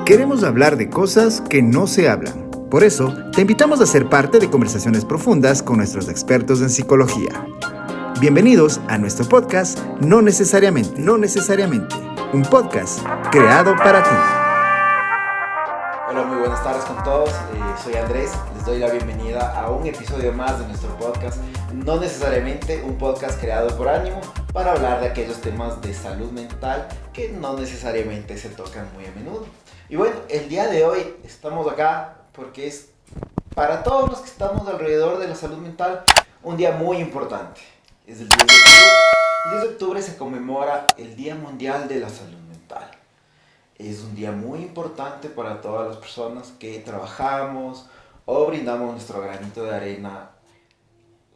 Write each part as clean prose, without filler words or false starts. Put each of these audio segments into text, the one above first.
Queremos hablar de cosas que no se hablan. Por eso, te invitamos a ser parte de conversaciones profundas con nuestros expertos en psicología. Bienvenidos a nuestro podcast No Necesariamente, un podcast creado para ti. Hola, muy buenas tardes con todos. Soy Andrés. Les doy la bienvenida a un episodio más de nuestro podcast No Necesariamente, un podcast creado por Ánimo para hablar de aquellos temas de salud mental que no necesariamente se tocan muy a menudo. Y bueno, el día de hoy estamos acá porque es para todos los que estamos alrededor de la salud mental un día muy importante. Es el 10 de octubre. El 10 de octubre se conmemora el Día Mundial de la Salud Mental. Es un día muy importante para todas las personas que trabajamos o brindamos nuestro granito de arena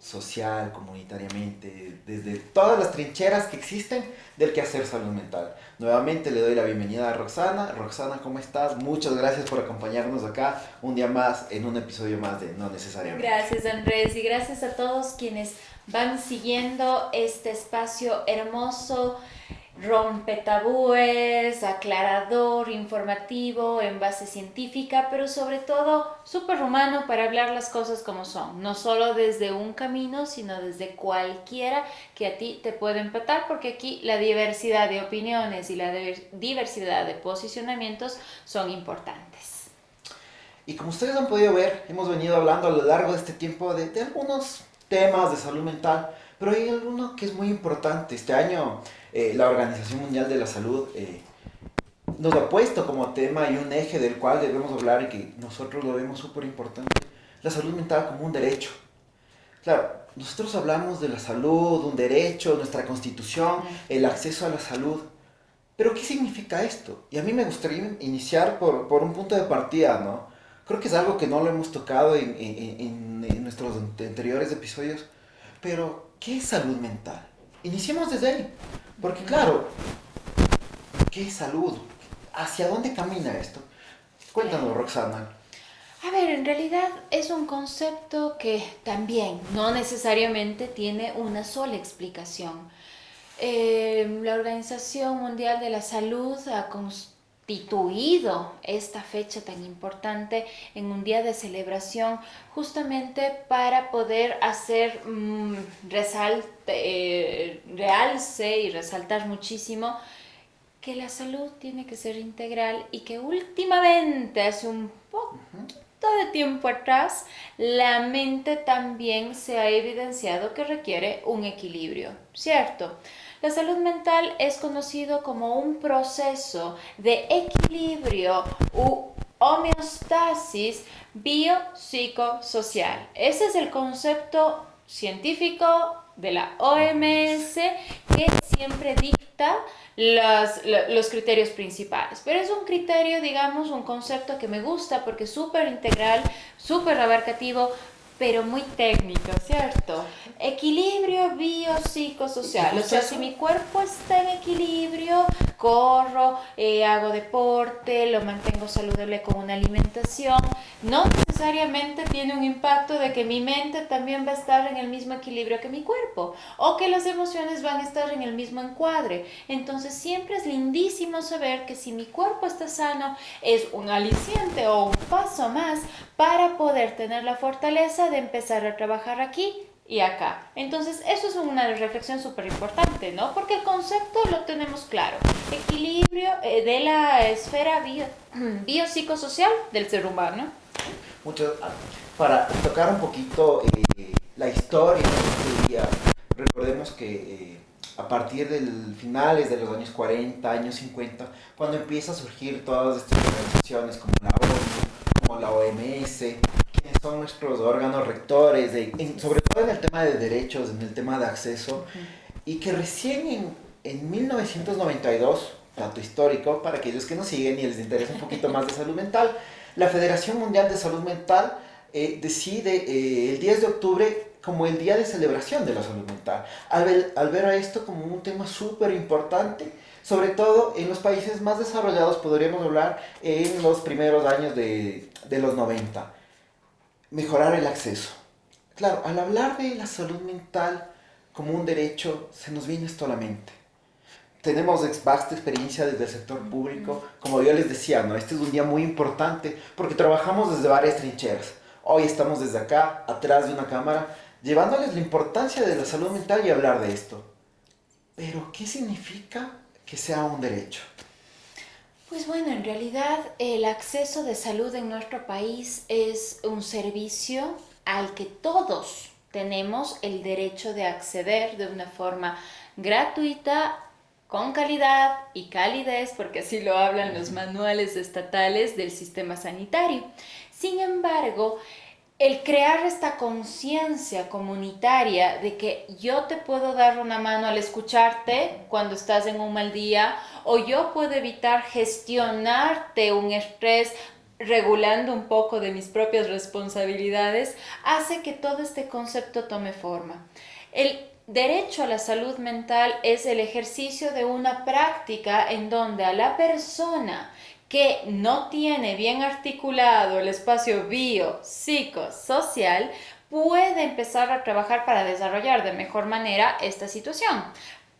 social, comunitariamente, desde todas las trincheras que existen del quehacer salud mental. Nuevamente le doy la bienvenida a Roxana. Roxana, ¿cómo estás? Muchas gracias por acompañarnos acá un día más en un episodio más de No Necesariamente. Gracias, Andrés, y gracias a todos quienes van siguiendo este espacio hermoso, rompe tabúes, aclarador, informativo, en base científica, pero sobre todo súper humano para hablar las cosas como son, no solo desde un camino, sino desde cualquiera que a ti te pueda empatar, porque aquí la diversidad de opiniones y la diversidad de posicionamientos son importantes. Y como ustedes han podido ver, hemos venido hablando a lo largo de este tiempo de algunos temas de salud mental, pero hay alguno que es muy importante. Este año la Organización Mundial de la Salud nos ha puesto como tema y un eje del cual debemos hablar y que nosotros lo vemos súper importante, la salud mental como un derecho. Claro, nosotros hablamos de la salud, un derecho, nuestra constitución, el acceso a la salud, pero ¿qué significa esto? Y a mí me gustaría iniciar por un punto de partida, ¿no? Creo que es algo que no lo hemos tocado en nuestros anteriores episodios, pero ¿qué es salud mental? Iniciemos desde ahí, porque claro, ¿qué es salud? ¿Hacia dónde camina esto? Cuéntanos, Roxana. A ver, en realidad es un concepto que también no necesariamente tiene una sola explicación. La Organización Mundial de la Salud ha constituido esta fecha tan importante en un día de celebración justamente para poder hacer realce y resaltar muchísimo que la salud tiene que ser integral y que últimamente, hace un poquito de tiempo atrás, la mente también se ha evidenciado que requiere un equilibrio, ¿cierto? La salud mental es conocido como un proceso de equilibrio u homeostasis biopsicosocial. Ese es el concepto científico de la OMS que siempre dicta los criterios principales, pero es un criterio, digamos, un concepto que me gusta porque es súper integral, súper abarcativo, pero muy técnico, ¿cierto? Equilibrio biopsicosocial, o sea, si mi cuerpo está en equilibrio, corro, hago deporte, lo mantengo saludable con una alimentación, no necesariamente tiene un impacto de que mi mente también va a estar en el mismo equilibrio que mi cuerpo, o que las emociones van a estar en el mismo encuadre. Entonces siempre es lindísimo saber que si mi cuerpo está sano, es un aliciente o un paso más para poder tener la fortaleza de empezar a trabajar aquí y acá. Entonces eso es una reflexión súper importante, ¿no? Porque el concepto lo tenemos claro. Equilibrio de la esfera biopsicosocial del ser humano. Para tocar un poquito la historia de este día, recordemos que a partir de finales de los años 40, años 50, cuando empieza a surgir todas estas organizaciones como la ONU, como la OMS, quienes son nuestros órganos rectores, sobre todo en el tema de derechos, en el tema de acceso, y que recién en 1992, dato histórico para aquellos que nos siguen y les interesa un poquito más de salud mental, la Federación Mundial de Salud Mental decide el 10 de octubre como el día de celebración de la salud mental, al ver a esto como un tema súper importante, sobre todo en los países más desarrollados, podríamos hablar en los primeros años de los 90. Mejorar el acceso. Claro, al hablar de la salud mental como un derecho, se nos viene esto a la mente. tenemos vasta experiencia desde el sector público. Como yo les decía, ¿no? Este es un día muy importante porque trabajamos desde varias trincheras. Hoy estamos desde acá, atrás de una cámara, llevándoles la importancia de la salud mental y hablar de esto. Pero, ¿qué significa que sea un derecho? Pues bueno, en realidad el acceso de salud en nuestro país es un servicio al que todos tenemos el derecho de acceder de una forma gratuita, con calidad y calidez, porque así lo hablan los manuales estatales del sistema sanitario. Sin embargo, el crear esta conciencia comunitaria de que yo te puedo dar una mano al escucharte cuando estás en un mal día, o yo puedo evitar gestionarte un estrés regulando un poco de mis propias responsabilidades, hace que todo este concepto tome forma. El derecho a la salud mental es el ejercicio de una práctica en donde a la persona que no tiene bien articulado el espacio biopsicosocial puede empezar a trabajar para desarrollar de mejor manera esta situación.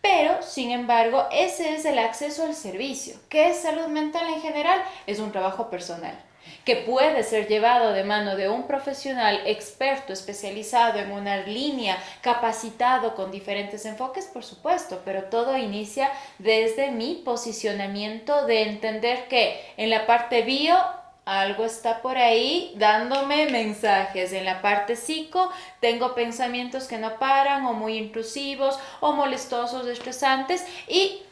Pero, sin embargo, ese es el acceso al servicio. ¿Qué es salud mental en general? Es un trabajo personal que puede ser llevado de mano de un profesional experto, especializado en una línea, capacitado con diferentes enfoques, por supuesto, pero todo inicia desde mi posicionamiento de entender que en la parte bio algo está por ahí dándome mensajes. En la parte psico tengo pensamientos que no paran o muy intrusivos o molestosos, estresantes, y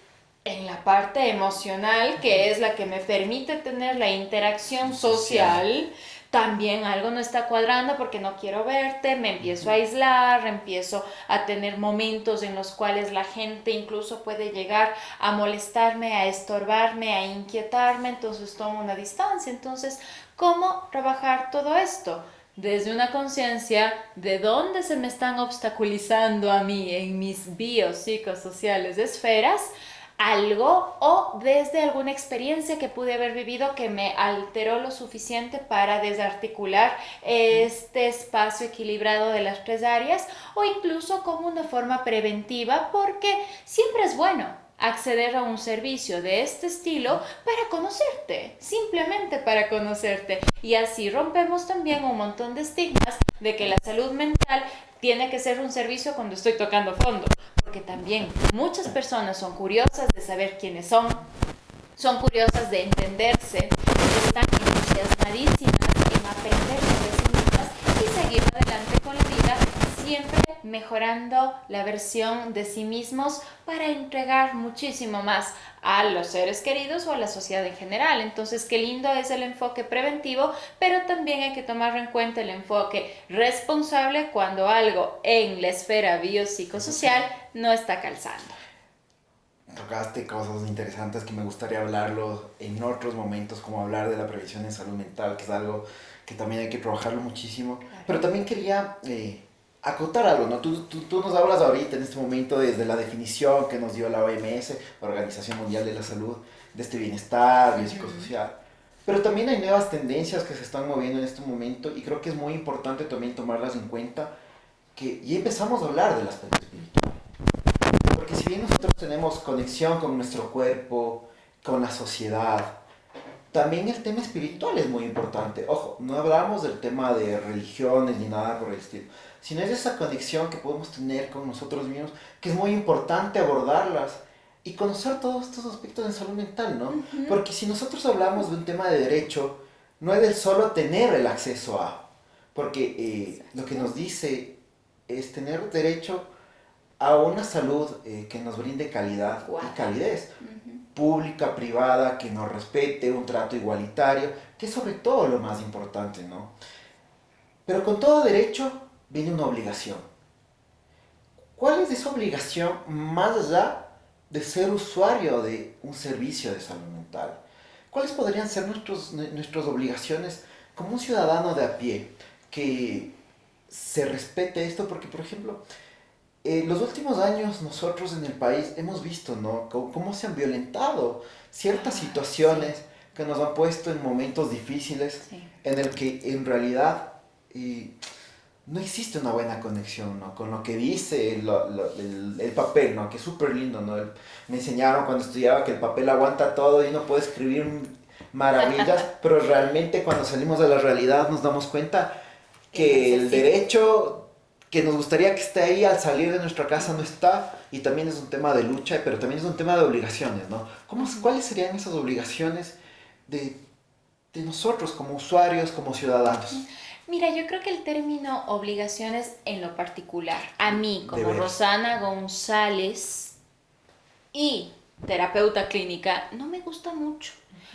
en la parte emocional, que es la que me permite tener la interacción social, también algo no está cuadrando porque no quiero verte, me empiezo a aislar, empiezo a tener momentos en los cuales la gente incluso puede llegar a molestarme, a estorbarme, a inquietarme, entonces tomo una distancia. Entonces, ¿cómo trabajar todo esto? Desde una conciencia de dónde se me están obstaculizando a mí en mis biopsicosociales esferas, algo, o desde alguna experiencia que pude haber vivido que me alteró lo suficiente para desarticular este espacio equilibrado de las tres áreas, o incluso como una forma preventiva, porque siempre es bueno acceder a un servicio de este estilo para conocerte, simplemente para conocerte, y así rompemos también un montón de estigmas de que la salud mental tiene que ser un servicio cuando estoy tocando fondo, porque también muchas personas son curiosas de saber quiénes son curiosas de entenderse, están entusiasmadísimas en aprender sobre sí mismas y seguir adelante con la vida, siempre mejorando la versión de sí mismos para entregar muchísimo más a los seres queridos o a la sociedad en general. Entonces, qué lindo es el enfoque preventivo, pero también hay que tomar en cuenta el enfoque responsable cuando algo en la esfera biopsicosocial no está calzando. Tocaste cosas interesantes que me gustaría hablarlo en otros momentos, como hablar de la prevención en salud mental, que es algo que también hay que trabajarlo muchísimo. Claro. Pero también quería acotar algo, ¿no? Tú nos hablas ahorita en este momento desde la definición que nos dio la OMS, la Organización Mundial de la Salud, de este bienestar biopsicosocial. Pero también hay nuevas tendencias que se están moviendo en este momento y creo que es muy importante también tomarlas en cuenta, que ya empezamos a hablar del aspecto espiritual. Porque si bien nosotros tenemos conexión con nuestro cuerpo, con la sociedad, también el tema espiritual es muy importante. Ojo, no hablamos del tema de religiones ni nada por el estilo, sino es esa conexión que podemos tener con nosotros mismos, que es muy importante abordarlas y conocer todos estos aspectos de salud mental, ¿no? Uh-huh. Porque si nosotros hablamos de un tema de derecho, no es del solo tener el acceso a, porque lo que nos dice es tener derecho a una salud que nos brinde calidad y calidez, pública, privada, que nos respete, un trato igualitario, que es sobre todo lo más importante, ¿no? Pero con todo derecho viene una obligación. ¿Cuál es esa obligación más allá de ser usuario de un servicio de salud mental? ¿Cuáles podrían ser nuestras obligaciones como un ciudadano de a pie que se respete esto? Porque, por ejemplo, en los últimos años nosotros en el país hemos visto, ¿no?, cómo se han violentado ciertas situaciones que nos han puesto en momentos difíciles, en el que en realidad no existe una buena conexión, ¿no? Con lo que dice el papel, ¿no? Que es súper lindo, ¿no? Me enseñaron cuando estudiaba que el papel aguanta todo y uno puede escribir maravillas, pero realmente cuando salimos de la realidad nos damos cuenta que el derecho que nos gustaría que esté ahí al salir de nuestra casa no está, y también es un tema de lucha, pero también es un tema de obligaciones, ¿no? ¿Cuáles serían esas obligaciones de nosotros como usuarios, como ciudadanos? Mira, yo creo que el término obligaciones en lo particular, a mí como Deberes. Rosana González y terapeuta clínica, no me gusta mucho,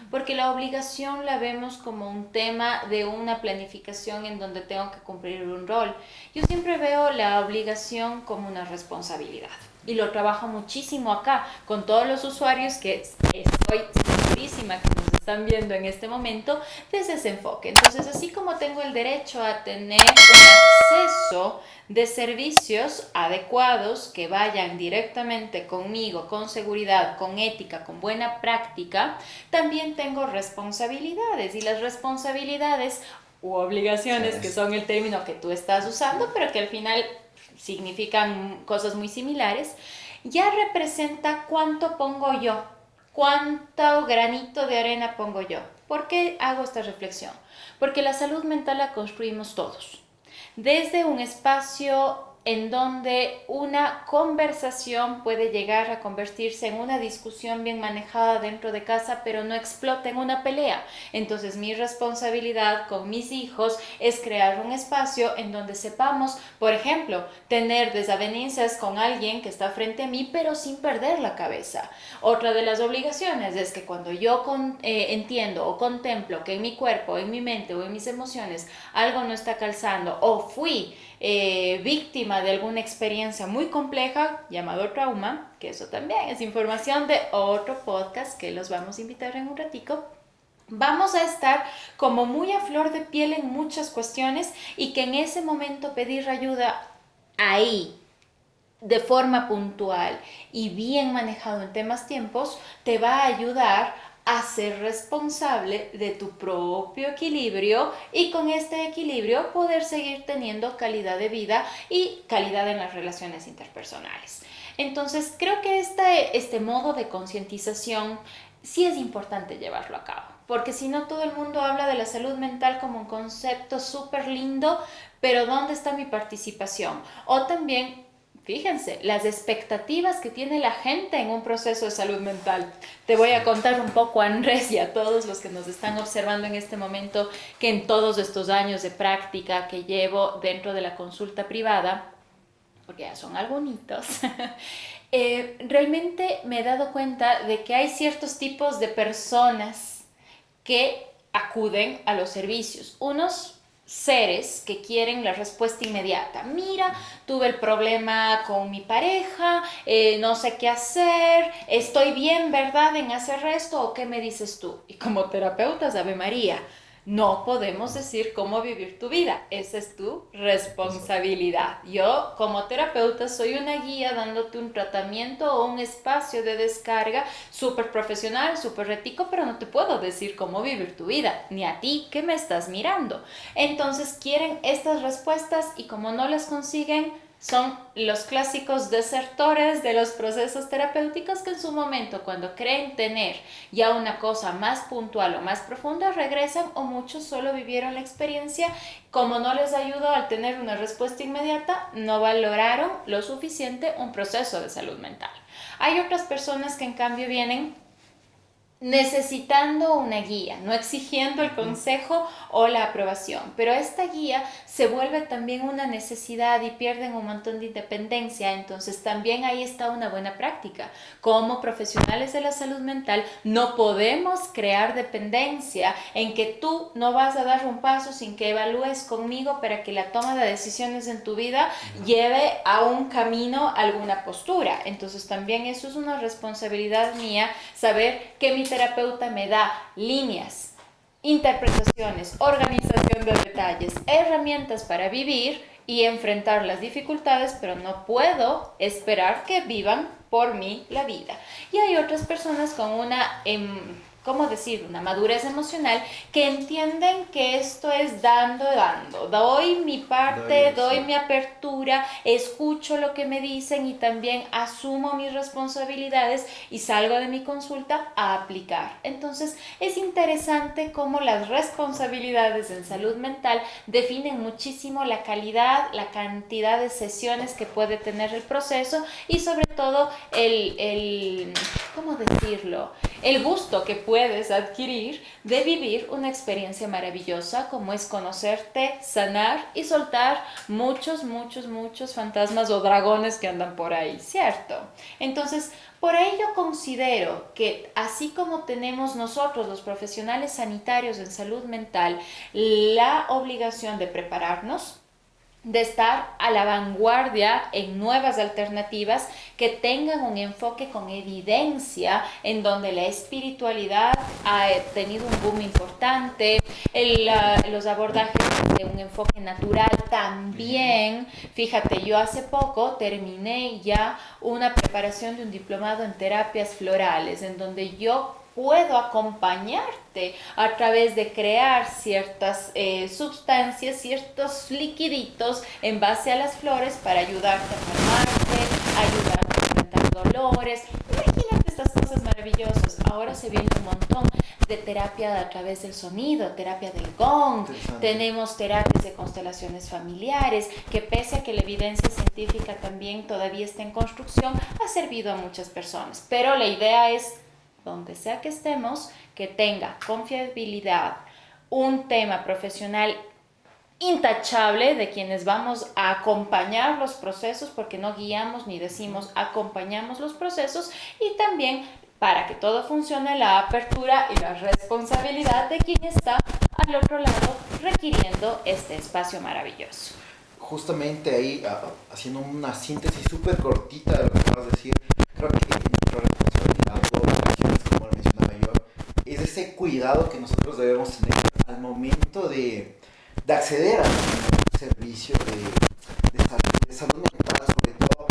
porque la obligación la vemos como un tema de una planificación en donde tengo que cumplir un rol. Yo siempre veo la obligación como una responsabilidad. Y lo trabajo muchísimo acá con todos los usuarios que estoy segurísima que nos están viendo en este momento desde ese enfoque. Entonces, así como tengo el derecho a tener un acceso de servicios adecuados que vayan directamente conmigo, con seguridad, con ética, con buena práctica, también tengo responsabilidades, y las responsabilidades u obligaciones, que son el término que tú estás usando, pero que al final significan cosas muy similares, ya representa cuánto pongo yo, cuánto granito de arena pongo yo. ¿Por qué hago esta reflexión? Porque la salud mental la construimos todos. Desde un espacio en donde una conversación puede llegar a convertirse en una discusión bien manejada dentro de casa, pero no explota en una pelea. Entonces, mi responsabilidad con mis hijos es crear un espacio en donde sepamos, por ejemplo, tener desavenencias con alguien que está frente a mí, pero sin perder la cabeza. Otra de las obligaciones es que cuando yo entiendo o contemplo que en mi cuerpo, en mi mente o en mis emociones algo no está calzando, o fui víctima de alguna experiencia muy compleja llamado trauma, que eso también es información de otro podcast que los vamos a invitar en un ratico, vamos a estar como muy a flor de piel en muchas cuestiones, y que en ese momento pedir ayuda ahí de forma puntual y bien manejado en tiempos te va a ayudar a ser responsable de tu propio equilibrio, y con este equilibrio poder seguir teniendo calidad de vida y calidad en las relaciones interpersonales. Entonces, creo que este modo de concientización sí es importante llevarlo a cabo, porque si no, todo el mundo habla de la salud mental como un concepto súper lindo, pero ¿dónde está mi participación? O también, fíjense, las expectativas que tiene la gente en un proceso de salud mental. Te voy a contar un poco, Andrés, y a todos los que nos están observando en este momento, que en todos estos años de práctica que llevo dentro de la consulta privada, porque ya son algunitos, realmente me he dado cuenta de que hay ciertos tipos de personas que acuden a los servicios. Unos seres que quieren la respuesta inmediata. Mira, tuve el problema con mi pareja, no sé qué hacer, estoy bien, ¿verdad?, en hacer esto, ¿o qué me dices tú? Y como terapeutas, Ave María, no podemos decir cómo vivir tu vida, esa es tu responsabilidad. Yo como terapeuta soy una guía dándote un tratamiento o un espacio de descarga súper profesional, súper ético, pero no te puedo decir cómo vivir tu vida, ni a ti que me estás mirando. Entonces quieren estas respuestas, y como no las consiguen, son los clásicos desertores de los procesos terapéuticos, que en su momento, cuando creen tener ya una cosa más puntual o más profunda, regresan, o muchos solo vivieron la experiencia. Como no les ayudó al tener una respuesta inmediata, no valoraron lo suficiente un proceso de salud mental. Hay otras personas que en cambio vienen necesitando una guía, no exigiendo el consejo o la aprobación, pero esta guía se vuelve también una necesidad y pierden un montón de independencia. Entonces también ahí está una buena práctica. Como profesionales de la salud mental no podemos crear dependencia en que tú no vas a dar un paso sin que evalúes conmigo para que la toma de decisiones en tu vida lleve a un camino, alguna postura. Entonces también eso es una responsabilidad mía, saber que mi terapeuta me da líneas, interpretaciones, organización de detalles, herramientas para vivir y enfrentar las dificultades, pero no puedo esperar que vivan por mí la vida. Y hay otras personas con una ¿cómo decir? Una madurez emocional, que entienden que esto es dando, doy mi parte, doy mi apertura, escucho lo que me dicen y también asumo mis responsabilidades y salgo de mi consulta a aplicar. Entonces es interesante cómo las responsabilidades en salud mental definen muchísimo la calidad, la cantidad de sesiones que puede tener el proceso y sobre todo ¿cómo decirlo? El gusto que puedes adquirir de vivir una experiencia maravillosa como es conocerte, sanar y soltar muchos fantasmas o dragones que andan por ahí, ¿cierto? Entonces, por ahí yo considero que así como tenemos nosotros los profesionales sanitarios en salud mental la obligación de prepararnos, de estar a la vanguardia en nuevas alternativas que tengan un enfoque con evidencia, en donde la espiritualidad ha tenido un boom importante, los abordajes de un enfoque natural también. Fíjate, yo hace poco terminé ya una preparación de un diplomado en terapias florales, en donde yo puedo acompañarte a través de crear ciertas sustancias, ciertos liquiditos en base a las flores para ayudarte a calmarte, ayudarte a enfrentar dolores. Imagínate estas cosas maravillosas. Ahora se viene un montón de terapia a través del sonido, terapia del gong, tenemos terapias de constelaciones familiares, que pese a que la evidencia científica también todavía está en construcción, ha servido a muchas personas. Pero la idea es, donde sea que estemos, que tenga confiabilidad, un tema profesional intachable de quienes vamos a acompañar los procesos, porque no guiamos ni decimos, acompañamos los procesos, y también para que todo funcione, la apertura y la responsabilidad de quien está al otro lado requiriendo este espacio maravilloso. Justamente ahí, haciendo una síntesis súper cortita de lo que acabas de decir, creo que nuestra responsabilidad, todas las acciones, como lo mencionaba yo, es ese cuidado que nosotros debemos tener al momento de acceder a un servicio de salud mental, sobre todo,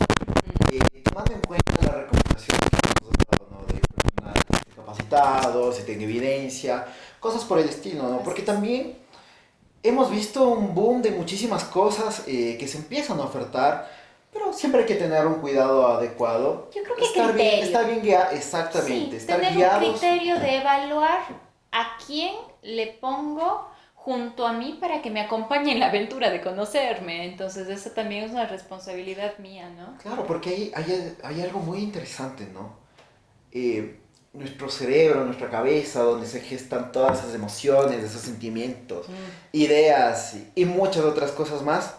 tomando en cuenta las recomendaciones que hemos dado, ¿no? De personal capacitado, si tiene evidencia, cosas por el estilo, ¿no? Porque también hemos visto un boom de muchísimas cosas que se empiezan a ofertar, pero siempre hay que tener un cuidado adecuado. Yo creo que está bien guiado, exactamente. Sí, tener guiados, un criterio de evaluar a quién le pongo junto a mí para que me acompañe en la aventura de conocerme. Entonces esa también es una responsabilidad mía, ¿no? Claro, porque hay algo muy interesante, ¿no? Nuestro cerebro, nuestra cabeza, donde se gestan todas esas emociones, esos sentimientos, ideas y muchas otras cosas más.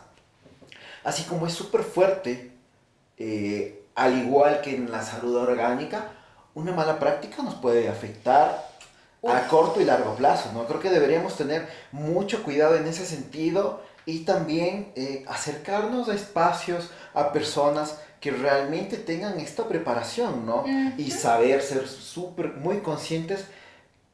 Así como es súper fuerte, al igual que en la salud orgánica, una mala práctica nos puede afectar a corto y largo plazo, ¿no? Creo que deberíamos tener mucho cuidado en ese sentido y también acercarnos a espacios, a personas que realmente tengan esta preparación, ¿no? Y saber ser muy conscientes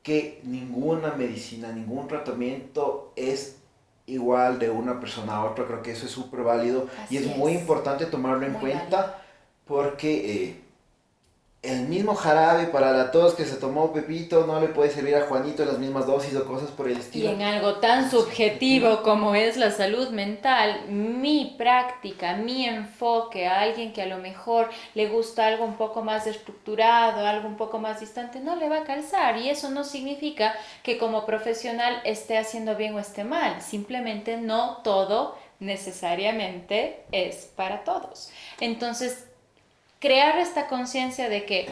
que ninguna medicina, ningún tratamiento es igual de una persona a otra. Creo que eso es súper válido y es muy importante tomarlo en cuenta porque el mismo jarabe para la tos que se tomó Pepito no le puede servir a Juanito las mismas dosis o cosas por el estilo. Y en algo tan subjetivo como es la salud mental, mi práctica, mi enfoque a alguien que a lo mejor le gusta algo un poco más estructurado, algo un poco más distante, no le va a calzar. Y eso no significa que como profesional esté haciendo bien o esté mal. Simplemente no todo necesariamente es para todos. Entonces, crear esta conciencia de que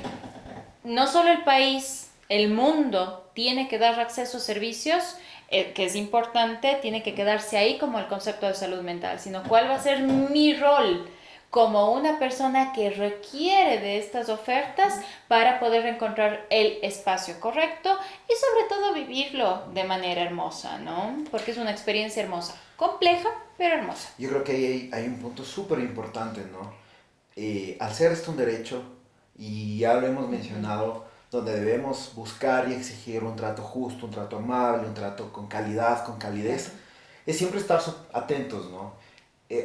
no solo el país, el mundo tiene que dar acceso a servicios, que es importante, tiene que quedarse ahí como el concepto de salud mental, sino cuál va a ser mi rol como una persona que requiere de estas ofertas para poder encontrar el espacio correcto y sobre todo vivirlo de manera hermosa, ¿no? Porque es una experiencia hermosa, compleja, pero hermosa. Yo creo que hay un punto súper importante, ¿no? Al ser esto un derecho, y ya lo hemos mencionado, donde debemos buscar y exigir un trato justo, un trato amable, un trato con calidad, con calidez, es siempre estar atentos, ¿no?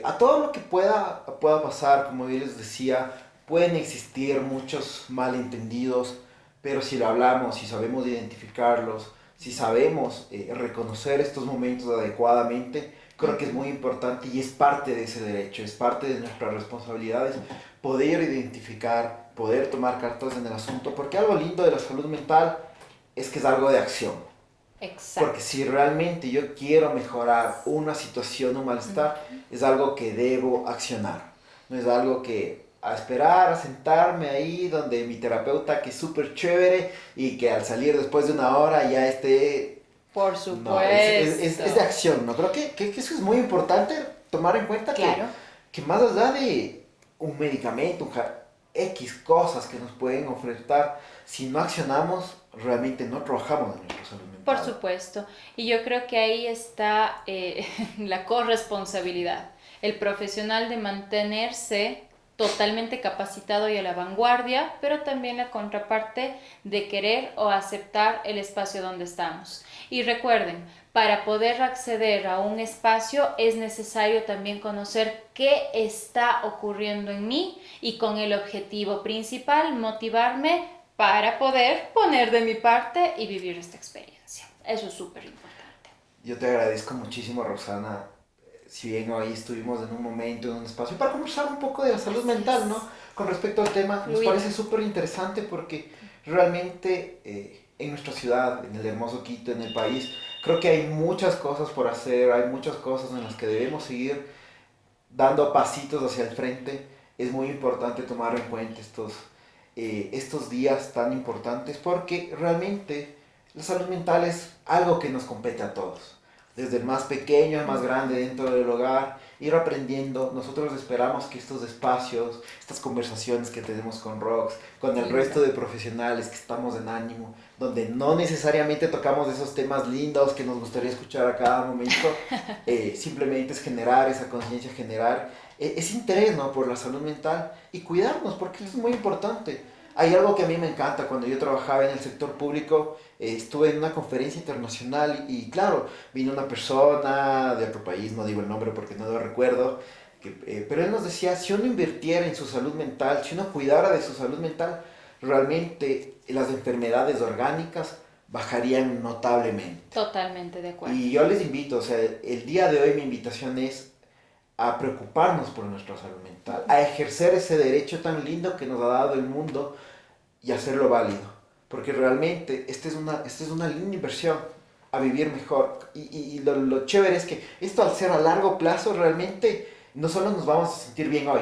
A todo lo que pueda pasar, como yo les decía, pueden existir muchos malentendidos, pero si lo hablamos, si sabemos identificarlos, si sabemos reconocer estos momentos adecuadamente, creo que es muy importante y es parte de ese derecho, es parte de nuestras responsabilidades poder identificar, poder tomar cartas en el asunto, porque algo lindo de la salud mental es que es algo de acción. Exacto. Porque si realmente yo quiero mejorar una situación, un malestar, es algo que debo accionar. No es algo que a esperar, a sentarme ahí donde mi terapeuta, que es súper chévere y que al salir después de una hora ya esté... Por supuesto. No, es de acción, ¿no? Creo que eso es muy importante tomar en cuenta, claro, que más allá de un medicamento, X cosas que nos pueden ofertar, si no accionamos, realmente no trabajamos en nuestra salud mental. por supuesto. Y yo creo que ahí está la corresponsabilidad. El profesional de mantenerse totalmente capacitado y a la vanguardia, pero también la contraparte de querer o aceptar el espacio donde estamos. Y recuerden, para poder acceder a un espacio es necesario también conocer qué está ocurriendo en mí y con el objetivo principal, motivarme para poder poner de mi parte y vivir esta experiencia. Eso es súper importante. Yo te agradezco muchísimo, Roxana. Si bien hoy estuvimos en un momento, en un espacio, para conversar un poco de la salud mental, ¿no? Con respecto al tema, nos parece súper interesante porque realmente en nuestra ciudad, en el hermoso Quito, en el país, creo que hay muchas cosas por hacer, hay muchas cosas en las que debemos seguir dando pasitos hacia el frente. Es muy importante tomar en cuenta estos días tan importantes porque realmente la salud mental es algo que nos compete a todos. Desde el más pequeño al más grande dentro del hogar, ir aprendiendo. Nosotros esperamos que estos espacios, estas conversaciones que tenemos con Rox, con el resto de profesionales que estamos en Ánimo, donde no necesariamente tocamos esos temas lindos que nos gustaría escuchar a cada momento, simplemente es generar esa conciencia, generar ese interés, ¿no?, por la salud mental y cuidarnos, porque eso es muy importante. Hay algo que a mí me encanta. Cuando yo trabajaba en el sector público, estuve en una conferencia internacional y claro, vino una persona de otro país, no digo el nombre porque no lo recuerdo, pero él nos decía, si uno invirtiera en su salud mental, si uno cuidara de su salud mental, realmente las enfermedades orgánicas bajarían notablemente. Totalmente de acuerdo. Y yo les invito, o sea, el día de hoy mi invitación es a preocuparnos por nuestra salud mental, a ejercer ese derecho tan lindo que nos ha dado el mundo y hacerlo válido, porque realmente esta es una linda inversión a vivir mejor, y lo chévere es que esto, al ser a largo plazo, realmente no solo nos vamos a sentir bien hoy,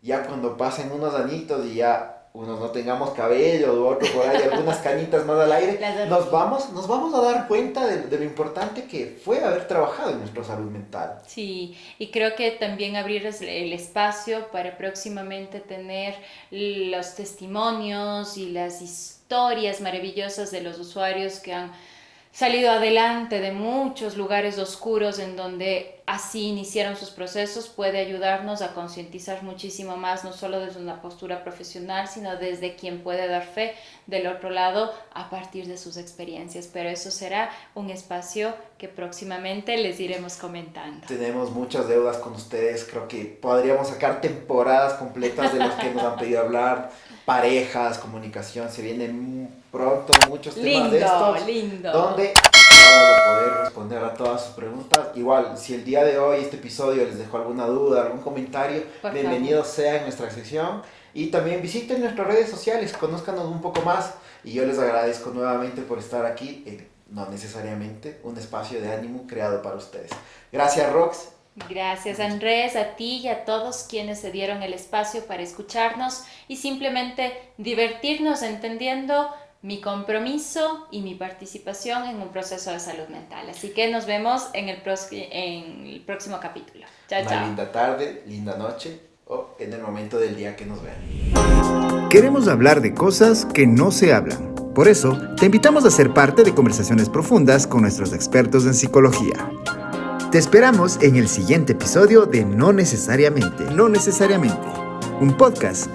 ya cuando pasen unos añitos y ya unos no tengamos cabello, o otro por ahí, algunas canitas más al aire, nos vamos a dar cuenta de lo importante que fue haber trabajado en nuestra salud mental. Sí, y creo que también abrir el espacio para próximamente tener los testimonios y las historias maravillosas de los usuarios que han salido adelante de muchos lugares oscuros en donde así iniciaron sus procesos, puede ayudarnos a concientizar muchísimo más, no solo desde una postura profesional, sino desde quien puede dar fe del otro lado a partir de sus experiencias. Pero eso será un espacio que próximamente les iremos comentando. Tenemos muchas deudas con ustedes, creo que podríamos sacar temporadas completas de los que nos han pedido hablar, parejas, comunicación, se vienen pronto muchos temas de estos, donde vamos a poder responder a todas sus preguntas. Igual, si el día de hoy este episodio les dejó alguna duda, algún comentario, bienvenido sea en nuestra sección. Y también visiten nuestras redes sociales, conózcanos un poco más. Y yo les agradezco nuevamente por estar aquí en No Necesariamente, un espacio de ánimo creado para ustedes. Gracias, Rox. Gracias, Andrés, a ti y a todos quienes se dieron el espacio para escucharnos y simplemente divertirnos entendiendo mi compromiso y mi participación en un proceso de salud mental. Así que nos vemos en el próximo capítulo. Chao, chao. Una linda tarde, linda noche o en el momento del día que nos vean. Queremos hablar de cosas que no se hablan. Por eso, te invitamos a ser parte de conversaciones profundas con nuestros expertos en psicología. Te esperamos en el siguiente episodio de No Necesariamente, un podcast